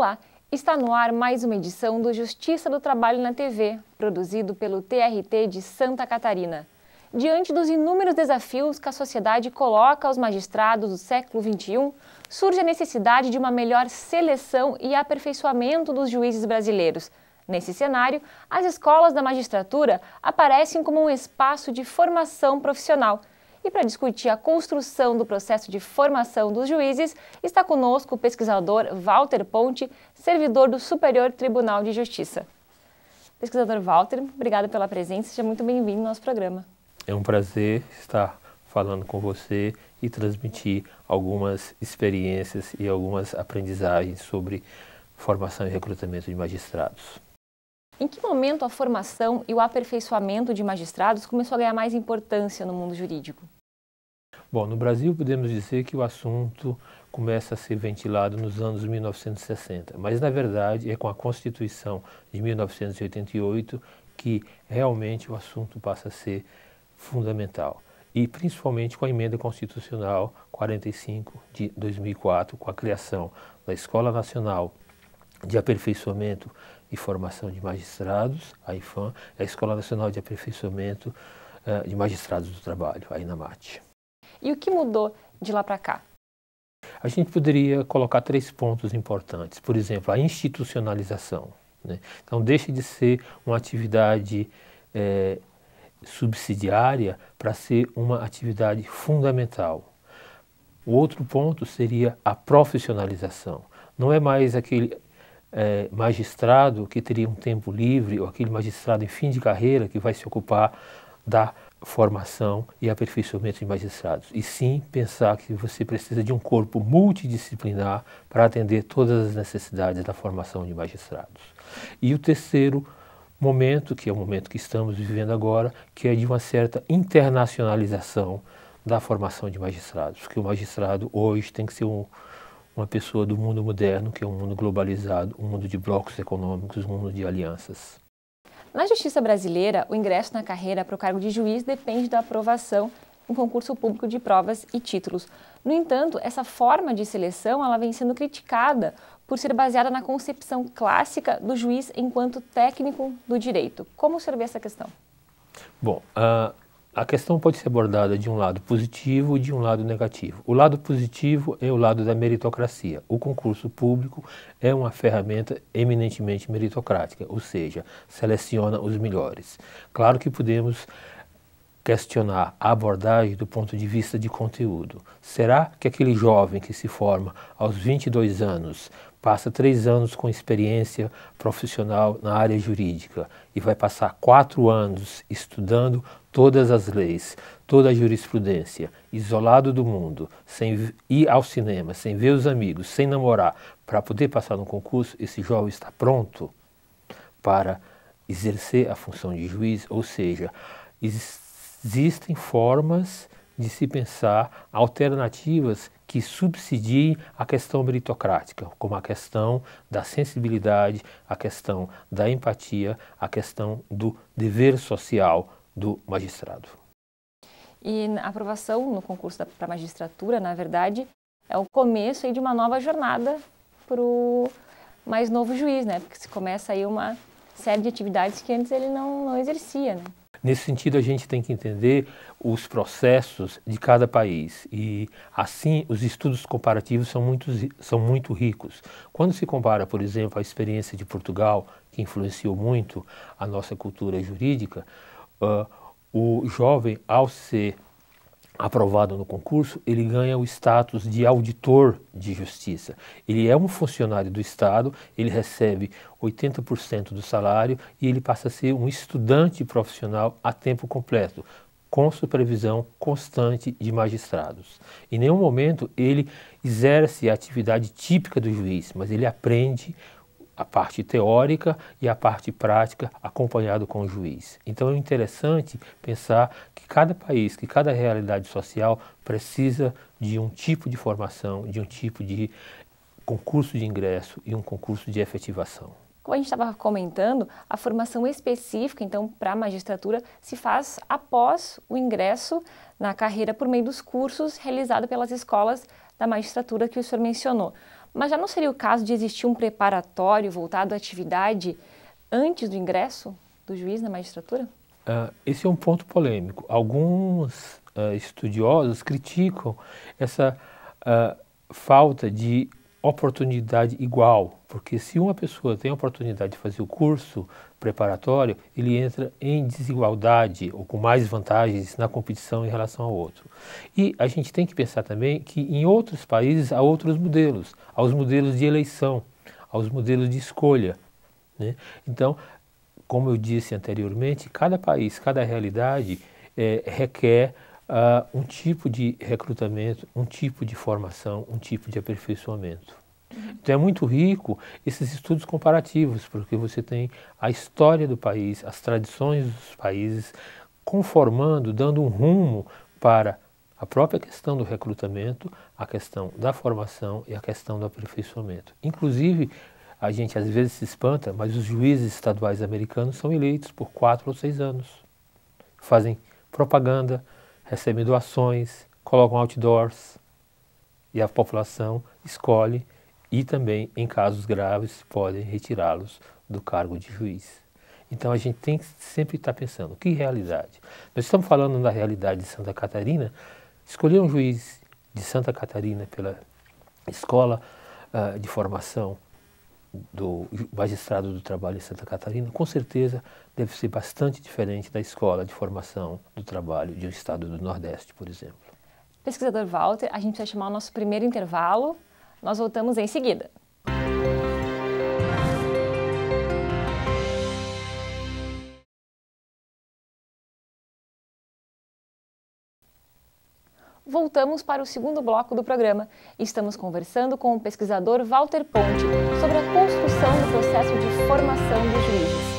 Olá, está no ar mais uma edição do Justiça do Trabalho na TV, produzido pelo TRT de Santa Catarina. Diante dos inúmeros desafios que a sociedade coloca aos magistrados do século XXI, surge a necessidade de uma melhor seleção e aperfeiçoamento dos juízes brasileiros. Nesse cenário, as escolas da magistratura aparecem como um espaço de formação profissional. E para discutir a construção do processo de formação dos juízes, está conosco o pesquisador Walter Ponte, servidor do Superior Tribunal de Justiça. Pesquisador Walter, obrigada pela presença, seja muito bem-vindo ao nosso programa. É um prazer estar falando com você e transmitir algumas experiências e algumas aprendizagens sobre formação e recrutamento de magistrados. Em que momento a formação e o aperfeiçoamento de magistrados começou a ganhar mais importância no mundo jurídico? Bom, no Brasil podemos dizer que o assunto começa a ser ventilado nos anos 1960, mas na verdade é com a Constituição de 1988 que realmente o assunto passa a ser fundamental. E principalmente com a Emenda Constitucional 45 de 2004, com a criação da Escola Nacional de Aperfeiçoamento e Formação de Magistrados, a IFAM, a Escola Nacional de Aperfeiçoamento de Magistrados do Trabalho, a INAMAT. E o que mudou de lá para cá? A gente poderia colocar 3 pontos importantes. Por exemplo, a institucionalização, né? Então, deixa de ser uma atividade subsidiária para ser uma atividade fundamental. O outro ponto seria a profissionalização. Não é mais aquele magistrado que teria um tempo livre ou aquele magistrado em fim de carreira que vai se ocupar da formação e aperfeiçoamento de magistrados, e sim pensar que você precisa de um corpo multidisciplinar para atender todas as necessidades da formação de magistrados. E o terceiro momento, que é o momento que estamos vivendo agora, que é de uma certa internacionalização da formação de magistrados, porque o magistrado hoje tem que ser uma pessoa do mundo moderno, que é um mundo globalizado, um mundo de blocos econômicos, um mundo de alianças. Na justiça brasileira, o ingresso na carreira para o cargo de juiz depende da aprovação em concurso público de provas e títulos. No entanto, essa forma de seleção ela vem sendo criticada por ser baseada na concepção clássica do juiz enquanto técnico do direito. Como você vê essa questão? Bom, a questão pode ser abordada de um lado positivo e de um lado negativo. O lado positivo é o lado da meritocracia. O concurso público é uma ferramenta eminentemente meritocrática, ou seja, seleciona os melhores. Claro que podemos questionar a abordagem do ponto de vista de conteúdo. Será que aquele jovem que se forma aos 22 anos, passa 3 anos com experiência profissional na área jurídica e vai passar 4 anos estudando todas as leis, toda a jurisprudência, isolado do mundo, sem ir ao cinema, sem ver os amigos, sem namorar, para poder passar no concurso, esse jovem está pronto para exercer a função de juiz? Ou seja, existem formas de se pensar alternativas que subsidiem a questão meritocrática, como a questão da sensibilidade, a questão da empatia, a questão do dever social do magistrado. E a aprovação no concurso para a magistratura, na verdade, é o começo aí de uma nova jornada para o mais novo juiz, né? Porque se começa aí uma série de atividades que antes ele não exercia, né? Nesse sentido, a gente tem que entender os processos de cada país e, assim, os estudos comparativos são muito ricos. Quando se compara, por exemplo, a experiência de Portugal, que influenciou muito a nossa cultura jurídica, o jovem, ao ser aprovado no concurso, ele ganha o status de auditor de justiça. Ele é um funcionário do Estado, ele recebe 80% do salário e ele passa a ser um estudante profissional a tempo completo, com supervisão constante de magistrados. Em nenhum momento ele exerce a atividade típica do juiz, mas ele aprende a parte teórica e a parte prática acompanhado com o juiz. Então é interessante pensar que cada país, que cada realidade social precisa de um tipo de formação, de um tipo de concurso de ingresso e um concurso de efetivação. Como a gente estava comentando, a formação específica, então, para a magistratura se faz após o ingresso na carreira por meio dos cursos realizados pelas escolas da magistratura que o senhor mencionou. Mas já não seria o caso de existir um preparatório voltado à atividade antes do ingresso do juiz na magistratura? Esse é um ponto polêmico. Alguns estudiosos criticam essa falta de oportunidade igual, porque se uma pessoa tem a oportunidade de fazer o curso preparatório, ele entra em desigualdade ou com mais vantagens na competição em relação ao outro. E a gente tem que pensar também que em outros países há outros modelos, há os modelos de eleição, há os modelos de escolha, né? Então, como eu disse anteriormente, cada país, cada realidade requer um tipo de recrutamento, um tipo de formação, um tipo de aperfeiçoamento. Então é muito rico esses estudos comparativos, porque você tem a história do país, as tradições dos países, conformando, dando um rumo para a própria questão do recrutamento, a questão da formação e a questão do aperfeiçoamento. Inclusive, a gente às vezes se espanta, mas os juízes estaduais americanos são eleitos por 4 ou 6 anos. Fazem propaganda, recebem doações, colocam outdoors e a população escolhe e também, em casos graves, podem retirá-los do cargo de juiz. Então a gente tem que sempre estar pensando, que realidade? Nós estamos falando da realidade de Santa Catarina, escolher um juiz de Santa Catarina pela escola de formação do magistrado do trabalho em Santa Catarina, com certeza deve ser bastante diferente da escola de formação do trabalho de um estado do Nordeste, por exemplo. Pesquisador Walter, a gente vai chamar o nosso primeiro intervalo. Nós voltamos em seguida. Voltamos para o segundo bloco do programa. Estamos conversando com o pesquisador Walter Ponte sobre a construção do processo de formação dos juízes.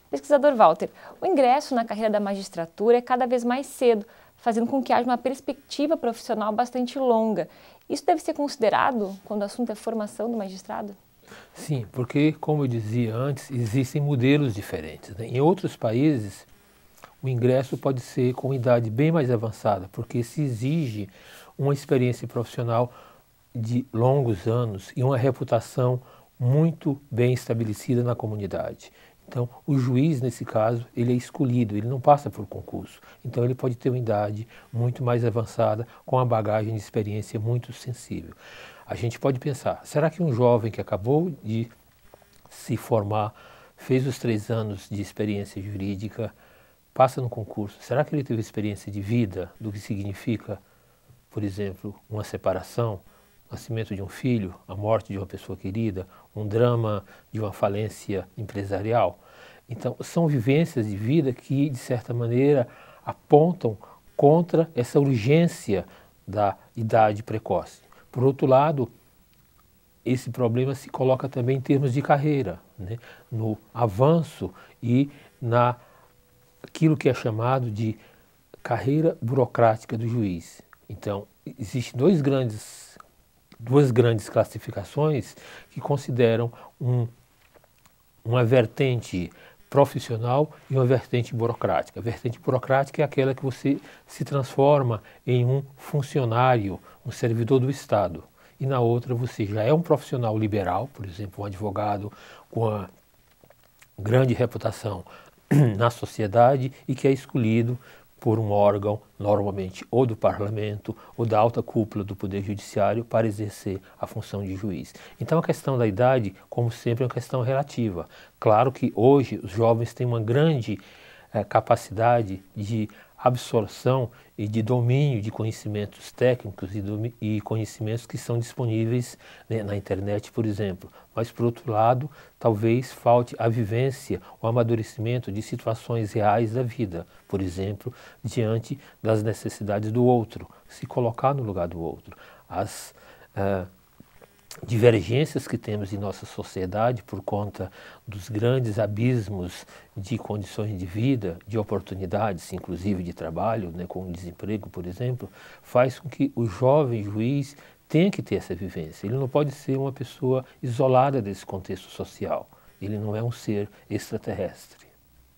Pesquisador Walter, o ingresso na carreira da magistratura é cada vez mais cedo, fazendo com que haja uma perspectiva profissional bastante longa. Isso deve ser considerado quando o assunto é formação do magistrado? Sim, porque, como eu dizia antes, existem modelos diferentes, né? Em outros países, o ingresso pode ser com idade bem mais avançada, porque se exige uma experiência profissional de longos anos e uma reputação muito bem estabelecida na comunidade. Então, o juiz, nesse caso, ele é escolhido, ele não passa por concurso. Então, ele pode ter uma idade muito mais avançada, com uma bagagem de experiência muito sensível. A gente pode pensar, será que um jovem que acabou de se formar, fez os 3 anos de experiência jurídica, passa no concurso, será que ele teve experiência de vida do que significa, por exemplo, uma separação, o nascimento de um filho, a morte de uma pessoa querida, um drama de uma falência empresarial? Então, são vivências de vida que, de certa maneira, apontam contra essa urgência da idade precoce. Por outro lado, esse problema se coloca também em termos de carreira, né? No avanço e naquilo que é chamado de carreira burocrática do juiz. Então, existem duas grandes classificações que consideram uma vertente profissional e uma vertente burocrática. A vertente burocrática é aquela que você se transforma em um funcionário, um servidor do Estado. E na outra você já é um profissional liberal, por exemplo, um advogado com uma grande reputação na sociedade e que é escolhido por um órgão, normalmente ou do parlamento ou da alta cúpula do Poder Judiciário, para exercer a função de juiz. Então a questão da idade, como sempre, é uma questão relativa. Claro que hoje os jovens têm uma grande capacidade de absorção e de domínio de conhecimentos técnicos e conhecimentos que são disponíveis, né, na internet, por exemplo. Mas, por outro lado, talvez falte a vivência, o amadurecimento de situações reais da vida, por exemplo, diante das necessidades do outro, se colocar no lugar do outro. As divergências que temos em nossa sociedade por conta dos grandes abismos de condições de vida, de oportunidades, inclusive de trabalho, né, com o desemprego, por exemplo, faz com que o jovem juiz tenha que ter essa vivência. Ele não pode ser uma pessoa isolada desse contexto social. Ele não é um ser extraterrestre.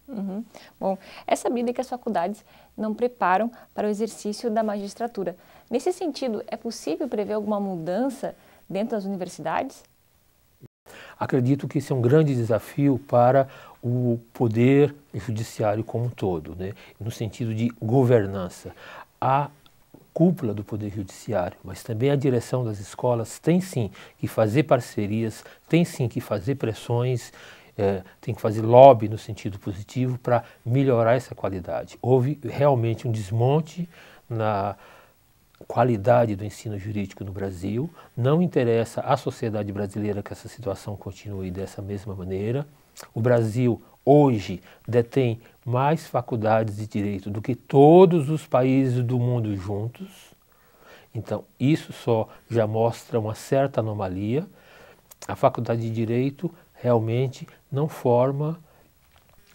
Uhum. Bom, é sabido que as faculdades não preparam para o exercício da magistratura. Nesse sentido, é possível prever alguma mudança dentro das universidades? Acredito que esse é um grande desafio para o poder judiciário como um todo, né? No sentido de governança. A cúpula do poder judiciário, mas também a direção das escolas tem sim que fazer parcerias, tem sim que fazer pressões, tem que fazer lobby no sentido positivo para melhorar essa qualidade. Houve realmente um desmonte na qualidade do ensino jurídico no Brasil. Não interessa à sociedade brasileira que essa situação continue dessa mesma maneira. O Brasil hoje detém mais faculdades de direito do que todos os países do mundo juntos. Então, isso só já mostra uma certa anomalia. A faculdade de direito realmente não forma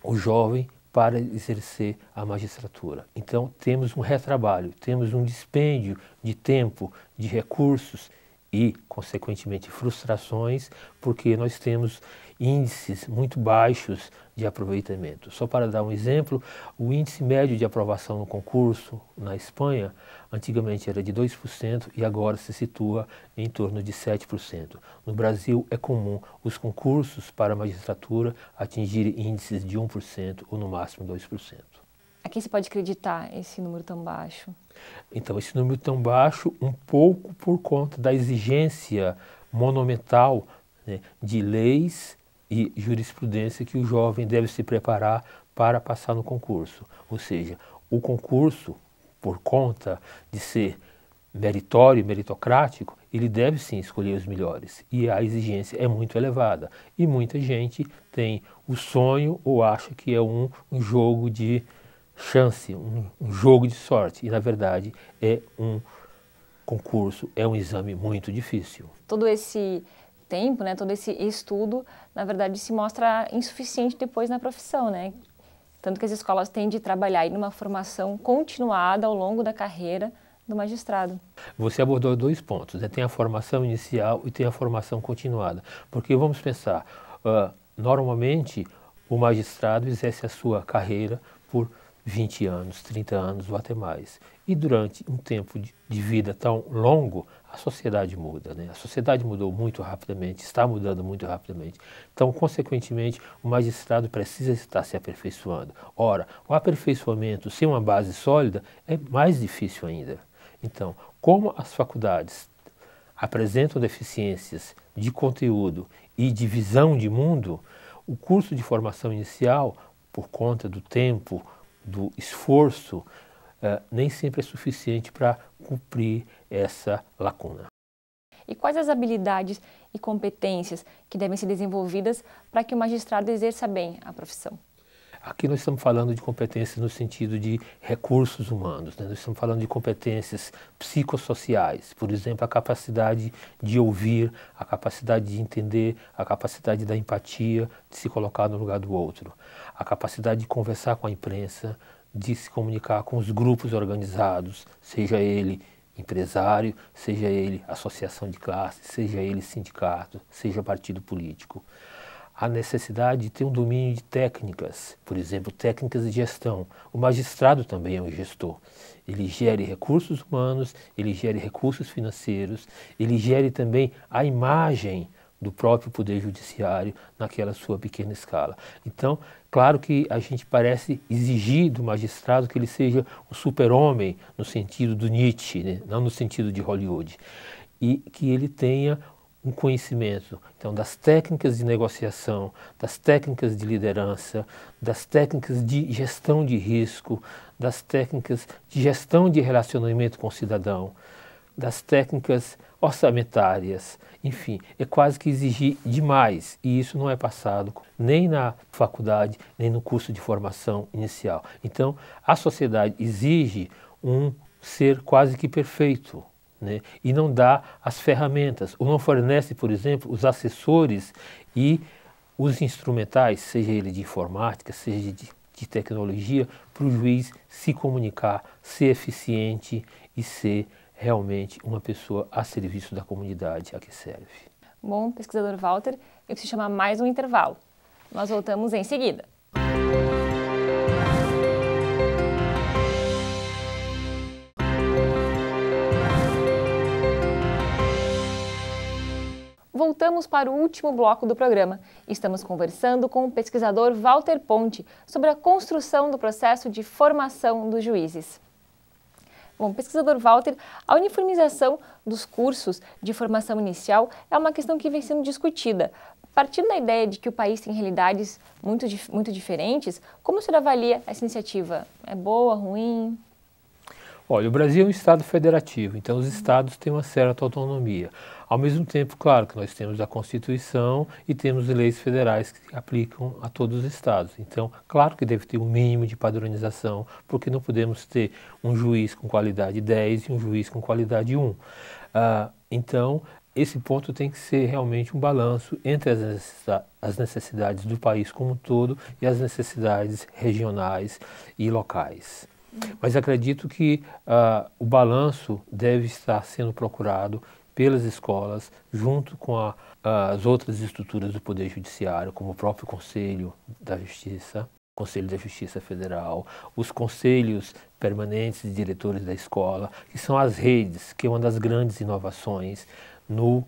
o jovem para exercer a magistratura. Então, temos um retrabalho, temos um dispêndio de tempo, de recursos e, consequentemente, frustrações, porque nós temos índices muito baixos de aproveitamento. Só para dar um exemplo, o índice médio de aprovação no concurso na Espanha, antigamente era de 2% e agora se situa em torno de 7%. No Brasil é comum os concursos para a magistratura atingirem índices de 1% ou no máximo 2%. A quem se pode acreditar esse número tão baixo? Então, esse número tão baixo, um pouco por conta da exigência monumental, né, de leis e jurisprudência que o jovem deve se preparar para passar no concurso. Ou seja, o concurso, por conta de ser meritório e meritocrático, ele deve sim escolher os melhores. E a exigência é muito elevada. E muita gente tem o sonho ou acha que é um jogo de chance, um jogo de sorte. E na verdade é um concurso, é um exame muito difícil. Todo esse tempo, né, todo esse estudo, na verdade se mostra insuficiente depois na profissão, né? Tanto que as escolas têm de trabalhar aí numa formação continuada ao longo da carreira do magistrado. Você abordou dois pontos, né? Tem a formação inicial e tem a formação continuada. Porque vamos pensar, normalmente o magistrado exerce a sua carreira por 20 anos, 30 anos ou até mais. E durante um tempo de vida tão longo, a sociedade muda, né? A sociedade mudou muito rapidamente, está mudando muito rapidamente. Então, consequentemente, o magistrado precisa estar se aperfeiçoando. Ora, o aperfeiçoamento sem uma base sólida é mais difícil ainda. Então, como as faculdades apresentam deficiências de conteúdo e de visão de mundo, o curso de formação inicial, por conta do tempo, do esforço, nem sempre é suficiente para cumprir essa lacuna. E quais as habilidades e competências que devem ser desenvolvidas para que o magistrado exerça bem a profissão? Aqui nós estamos falando de competências no sentido de recursos humanos, né? Nós estamos falando de competências psicossociais, por exemplo, a capacidade de ouvir, a capacidade de entender, a capacidade da empatia, de se colocar no lugar do outro, a capacidade de conversar com a imprensa, de se comunicar com os grupos organizados, seja ele empresário, seja ele associação de classe, seja ele sindicato, seja partido político. A necessidade de ter um domínio de técnicas, por exemplo, técnicas de gestão. O magistrado também é um gestor. Ele gere recursos humanos, ele gere recursos financeiros, ele gere também a imagem do próprio Poder Judiciário naquela sua pequena escala. Então, claro que a gente parece exigir do magistrado que ele seja um super-homem no sentido do Nietzsche, né? Não no sentido de Hollywood, e que ele tenha um conhecimento, então, das técnicas de negociação, das técnicas de liderança, das técnicas de gestão de risco, das técnicas de gestão de relacionamento com o cidadão, das técnicas orçamentárias, enfim, é quase que exigir demais, e isso não é passado nem na faculdade, nem no curso de formação inicial. Então, a sociedade exige um ser quase que perfeito, né? E não dá as ferramentas, ou não fornece, por exemplo, os assessores e os instrumentais, seja ele de informática, seja de tecnologia, para o juiz se comunicar, ser eficiente e ser realmente uma pessoa a serviço da comunidade a que serve. Bom, pesquisador Walter, eu preciso chamar mais um intervalo. Nós voltamos em seguida. voltamos para o último bloco do programa. Estamos conversando com o pesquisador Walter Ponte sobre a construção do processo de formação dos juízes. Bom, pesquisador Walter, a uniformização dos cursos de formação inicial é uma questão que vem sendo discutida. Partindo da ideia de que o país tem realidades muito diferentes, como o senhor avalia essa iniciativa? É boa, ruim? Olha, o Brasil é um Estado federativo, então os Estados têm uma certa autonomia. Ao mesmo tempo, claro que nós temos a Constituição e temos leis federais que aplicam a todos os Estados. Então, claro que deve ter um mínimo de padronização, porque não podemos ter um juiz com qualidade 10 e um juiz com qualidade 1. Então, esse ponto tem que ser realmente um balanço entre as necessidades do país como um todo e as necessidades regionais e locais. Mas acredito que o balanço deve estar sendo procurado pelas escolas, junto com as outras estruturas do Poder Judiciário, como o próprio Conselho da Justiça, Conselho da Justiça Federal, os conselhos permanentes de diretores da escola, que são as redes, que é uma das grandes inovações no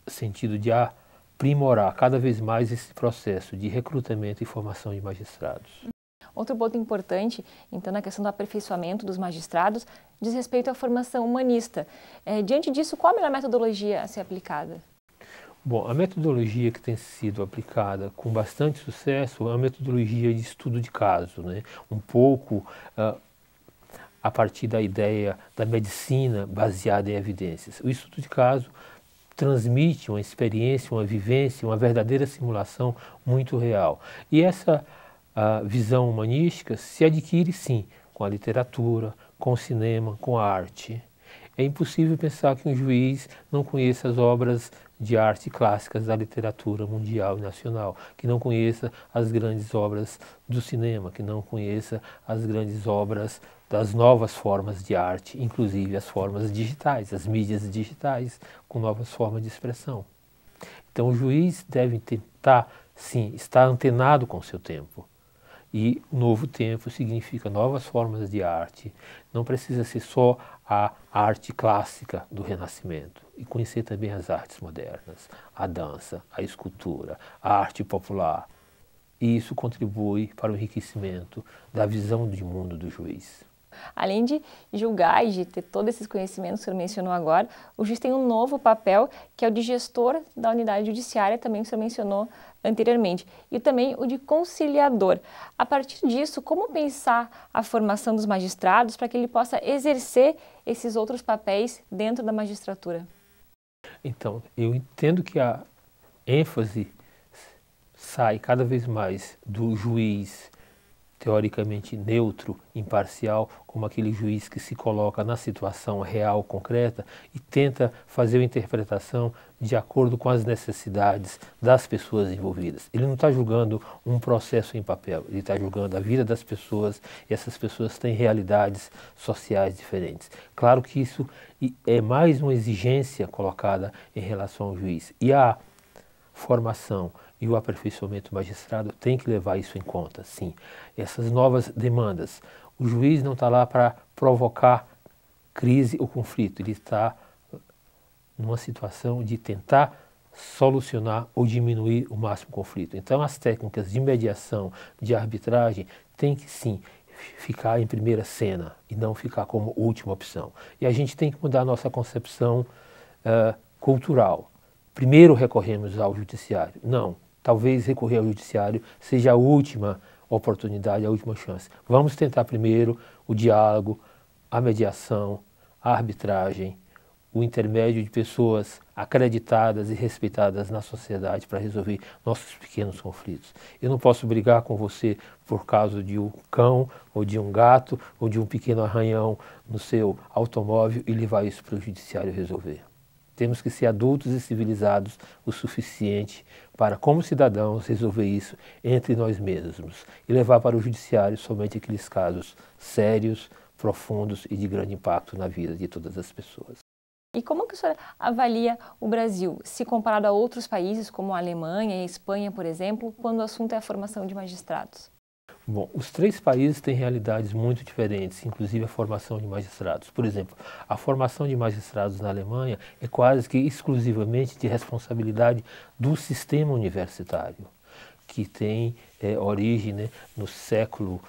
sentido de aprimorar cada vez mais esse processo de recrutamento e formação de magistrados. Outro ponto importante, então, na questão do aperfeiçoamento dos magistrados, diz respeito à formação humanista. Diante disso, qual a melhor metodologia a ser aplicada? Bom, a metodologia que tem sido aplicada com bastante sucesso é a metodologia de estudo de caso, né? Um pouco a partir da ideia da medicina baseada em evidências. O estudo de caso transmite uma experiência, uma vivência, uma verdadeira simulação muito real. E essa visão humanística se adquire, sim, com a literatura, com o cinema, com a arte. É impossível pensar que um juiz não conheça as obras de arte clássicas da literatura mundial e nacional, que não conheça as grandes obras do cinema, que não conheça as grandes obras das novas formas de arte, inclusive as formas digitais, as mídias digitais, com novas formas de expressão. Então o juiz deve tentar, sim, estar antenado com o seu tempo. E novo tempo significa novas formas de arte. Não precisa ser só a arte clássica do Renascimento. E conhecer também as artes modernas, a dança, a escultura, a arte popular. E isso contribui para o enriquecimento da visão de mundo do juiz. Além de julgar e de ter todos esses conhecimentos que o senhor mencionou agora, o juiz tem um novo papel, que é o de gestor da unidade judiciária, também o senhor mencionou anteriormente, e também o de conciliador. A partir disso, como pensar a formação dos magistrados para que ele possa exercer esses outros papéis dentro da magistratura? Então, eu entendo que a ênfase sai cada vez mais do juiz teoricamente neutro, imparcial, como aquele juiz que se coloca na situação real, concreta, e tenta fazer uma interpretação de acordo com as necessidades das pessoas envolvidas. Ele não está julgando um processo em papel, ele está julgando a vida das pessoas, e essas pessoas têm realidades sociais diferentes. Claro que isso é mais uma exigência colocada em relação ao juiz. E a formação e o aperfeiçoamento do magistrado tem que levar isso em conta, sim. Essas novas demandas. O juiz não está lá para provocar crise ou conflito, ele está numa situação de tentar solucionar ou diminuir o máximo conflito. Então as técnicas de mediação, de arbitragem, têm que sim ficar em primeira cena e não ficar como última opção. E a gente tem que mudar a nossa concepção cultural. Primeiro recorremos ao judiciário. Não, talvez recorrer ao judiciário seja a última oportunidade, a última chance. Vamos tentar primeiro o diálogo, a mediação, a arbitragem, o intermédio de pessoas acreditadas e respeitadas na sociedade para resolver nossos pequenos conflitos. Eu não posso brigar com você por causa de um cão, ou de um gato, ou de um pequeno arranhão no seu automóvel e levar isso para o judiciário resolver. Temos que ser adultos e civilizados o suficiente para, como cidadãos, resolver isso entre nós mesmos e levar para o judiciário somente aqueles casos sérios, profundos e de grande impacto na vida de todas as pessoas. E como que o senhor avalia o Brasil, se comparado a outros países como a Alemanha e a Espanha, por exemplo, quando o assunto é a formação de magistrados? Bom, os três países têm realidades muito diferentes, inclusive a formação de magistrados. Por exemplo, a formação de magistrados na Alemanha é quase que exclusivamente de responsabilidade do sistema universitário, que tem origem, né, no século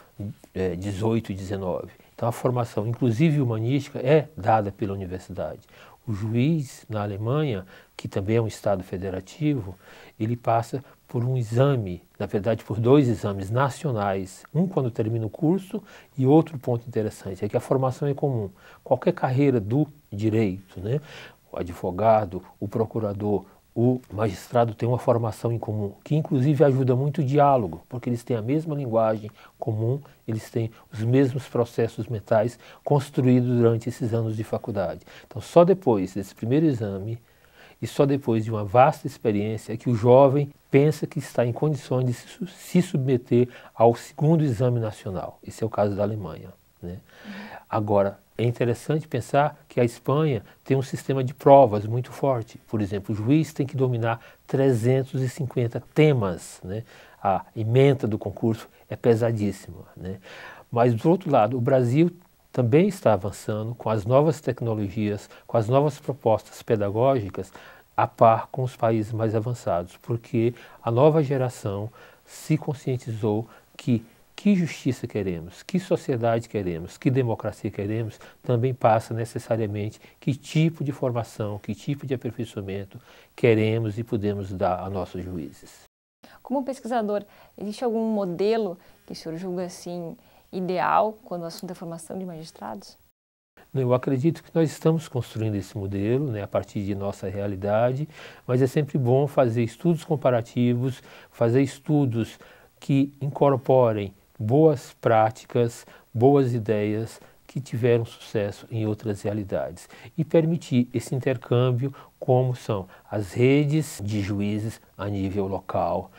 XVIII e XIX. Então a formação, inclusive humanística, é dada pela universidade. O juiz na Alemanha, que também é um Estado federativo, ele passa por um exame, na verdade por dois exames nacionais, um quando termina o curso e outro ponto interessante, é que a formação é comum. Qualquer carreira do direito, né, o advogado, o procurador, o magistrado tem uma formação em comum, que inclusive ajuda muito o diálogo, porque eles têm a mesma linguagem comum, eles têm os mesmos processos mentais construídos durante esses anos de faculdade. Então, só depois desse primeiro exame e só depois de uma vasta experiência é que o jovem pensa que está em condições de se submeter ao segundo exame nacional. Esse é o caso da Alemanha, né? Agora, é interessante pensar que a Espanha tem um sistema de provas muito forte. Por exemplo, o juiz tem que dominar 350 temas, né? A ementa do concurso é pesadíssima, né? Mas, do outro lado, o Brasil também está avançando com as novas tecnologias, com as novas propostas pedagógicas, a par com os países mais avançados, porque a nova geração se conscientizou que justiça queremos, que sociedade queremos, que democracia queremos, também passa necessariamente que tipo de formação, que tipo de aperfeiçoamento queremos e podemos dar a nossos juízes. Como pesquisador, existe algum modelo que o senhor julga assim ideal quando o assunto é formação de magistrados? Eu acredito que nós estamos construindo esse modelo, né, a partir de nossa realidade, mas é sempre bom fazer estudos comparativos, fazer estudos que incorporem boas práticas, boas ideias que tiveram sucesso em outras realidades e permitir esse intercâmbio, como são as redes de juízes a nível local,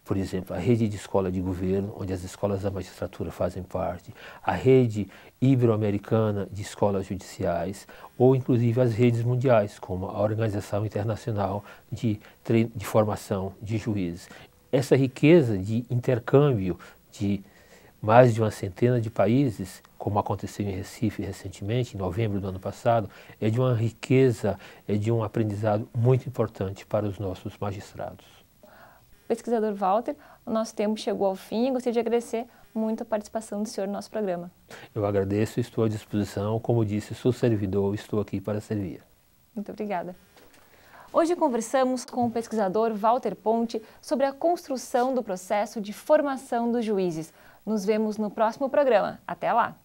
por exemplo, a rede de escola de governo, onde as escolas da magistratura fazem parte, a rede ibero-americana de escolas judiciais, ou inclusive as redes mundiais, como a Organização Internacional de Formação de Juízes. Essa riqueza de intercâmbio de mais de uma centena de países, como aconteceu em Recife recentemente, em novembro do ano passado, é de uma riqueza, é de um aprendizado muito importante para os nossos magistrados. Pesquisador Walter, o nosso tempo chegou ao fim e gostaria de agradecer muito a participação do senhor no nosso programa. Eu agradeço e estou à disposição. Como disse, sou servidor, estou aqui para servir. Muito obrigada. Hoje conversamos com o pesquisador Walter Ponte sobre a construção do processo de formação dos juízes. Nos vemos no próximo programa. Até lá!